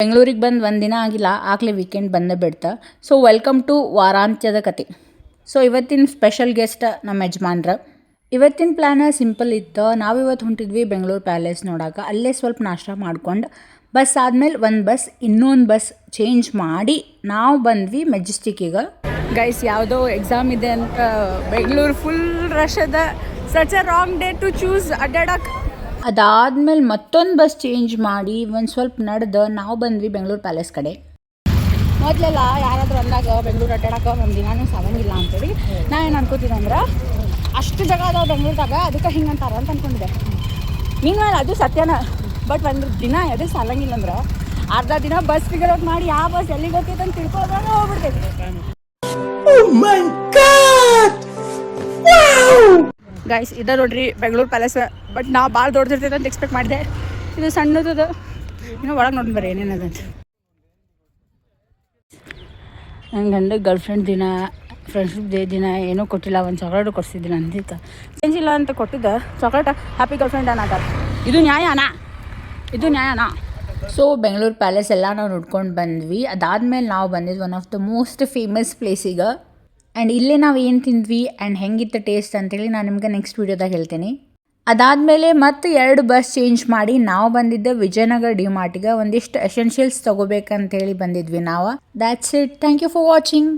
ಬೆಂಗಳೂರಿಗೆ ಬಂದು ಒಂದು ದಿನ ಆಗಿಲ್ಲ, ಆಗಲೇ ವೀಕೆಂಡ್ ಬಂದೇ ಬಿಡ್ತಾ. ಸೊ ವೆಲ್ಕಮ್ ಟು ವಾರಾಂತ್ಯದ ಕತೆ. ಸೊ ಇವತ್ತಿನ ಸ್ಪೆಷಲ್ ಗೆಸ್ಟ್ ನಮ್ಮ ಯಜಮಾನ್ರ. ಇವತ್ತಿನ ಪ್ಲ್ಯಾನ ಸಿಂಪಲ್ ಇತ್ತು. ನಾವಿವತ್ತು ಹೊಂಟಿದ್ವಿ ಬೆಂಗಳೂರು ಪ್ಯಾಲೇಸ್ ನೋಡೋಕೆ. ಅಲ್ಲೇ ಸ್ವಲ್ಪ ನಾಷ್ಟ ಮಾಡ್ಕೊಂಡು ಬಸ್ ಆದಮೇಲೆ ಒಂದು ಬಸ್ ಇನ್ನೊಂದು ಬಸ್ ಚೇಂಜ್ ಮಾಡಿ ನಾವು ಬಂದ್ವಿ ಮೆಜೆಸ್ಟಿಕ್ಕಿಗೆ. ಗೈಸ್ ಯಾವುದೋ ಎಕ್ಸಾಮ್ ಇದೆ ಅಂತ ಬೆಂಗಳೂರು ಫುಲ್ ರಶ್ ಅದ. Such a wrong day to choose ಅಡ್ಡಾಡಕ್ಕೆ. ಅದಾದಮೇಲೆ ಮತ್ತೊಂದು ಬಸ್ ಚೇಂಜ್ ಮಾಡಿ ಒಂದು ಸ್ವಲ್ಪ ನಡೆದು ನಾವು ಬಂದ್ವಿ ಬೆಂಗಳೂರು ಪ್ಯಾಲೇಸ್ ಕಡೆ. ಮೊದಲೆಲ್ಲ ಯಾರಾದರೂ ಅಂದಾಗ ಬೆಂಗಳೂರು ಅಡ್ಡಾಡಕ್ಕೆ ಒಂದು ದಿನಾನೂ ಸಾಲಂಗಿಲ್ಲ ಅಂತೇಳಿ ನಾ ಏನು ಅನ್ಕೋತೀನಿ ಅಂದ್ರೆ ಅಷ್ಟು ಜಾಗ ಅದಾವೆ ಬೆಂಗಳೂರದಾಗ, ಅದಕ್ಕೆ ಹಿಂಗೆ ಅಂತಾರೆ ಅಂತ ಅಂದ್ಕೊಂಡಿದ್ದೆ. ನೀನು ಅದು ಸತ್ಯನ. ಬಟ್ ಒಂದು ದಿನ ಎದು ಸಾಲಂಗಿಲ್ಲ ಅಂದ್ರೆ ಅರ್ಧ ದಿನ ಬಸ್ ಫಿಗರ್ ಔಟ್ ಮಾಡಿ ಯಾವ ಬಸ್ ಎಲ್ಲಿಗೆ ಹೋಗ್ತೈತೆ ಅಂತ ತಿಳ್ಕೊಳ್ದಾಗ ಹೋಗ್ಬಿಡ್ತೈತಿ. ಗೈಸ್ ಇದೆ ನೋಡ್ರಿ ಬೆಂಗಳೂರು ಪ್ಯಾಲೇಸ್. ಬಟ್ ನಾವು ಭಾಳ ದೊಡ್ಡದಿರ್ತೈತೆ ಅಂತ ಎಕ್ಸ್ಪೆಕ್ಟ್ ಮಾಡಿದೆ. ಇದು ಸಣ್ಣದು. ಇನ್ನೂ ಒಳಗೆ ನೋಡಿ ಬರ್ರಿ ಏನೇನದಂತ. ನನ್ನ ಗಂಡ ಗರ್ಲ್ ಫ್ರೆಂಡ್ ದಿನ, ಫ್ರೆಂಡ್ಶಿಪ್ ಡೇ ದಿನ ಏನೂ ಕೊಟ್ಟಿಲ್ಲ, ಒಂದು ಚಾಕ್ಲೇಟು ಕೊಡಿಸಿದ್ದೀನಿ ಅಂದಿತ್ತು. ಚೇಂಜ್ ಇಲ್ಲ ಅಂತ ಕೊಟ್ಟಿದ್ದೆ ಚಾಕ್ಲೇಟ್. ಹ್ಯಾಪಿ ಗರ್ಲ್ ಫ್ರೆಂಡ್ ಅನ್ನತಾರೆ. ಇದು ನ್ಯಾಯನಾ? ಸೊ ಬೆಂಗಳೂರು ಪ್ಯಾಲೇಸ್ ಎಲ್ಲ ನಾವು ನೋಡ್ಕೊಂಡು ಬಂದ್ವಿ. ಅದಾದಮೇಲೆ ನಾವು ಬಂದಿದ್ದು one of the most famous ಪ್ಲೇಸಿಗೆ. ಆ್ಯಂಡ್ ಇಲ್ಲೇ ನಾವು ಏನು ತಿಂದ್ವಿ ಆ್ಯಂಡ್ ಹೆಂಗಿತ್ತು ಟೇಸ್ಟ್ ಅಂತೇಳಿ ನಾನು ನಿಮ್ಗೆ ನೆಕ್ಸ್ಟ್ ವೀಡಿಯೋದಾಗ ಹೇಳ್ತೀನಿ. ಅದಾದಮೇಲೆ ಮತ್ತೆ 2 ಬಸ್ ಚೇಂಜ್ ಮಾಡಿ ನಾವು ಬಂದಿದ್ದೆ ವಿಜಯನಗರ ಡಿಮಾರ್ಟಿಗೆ. ಒಂದಿಷ್ಟು ಎಸೆನ್ಷಿಯಲ್ಸ್ ತೊಗೋಬೇಕಂತೇಳಿ ಬಂದಿದ್ವಿ ನಾವು. That's it. Thank you for watching.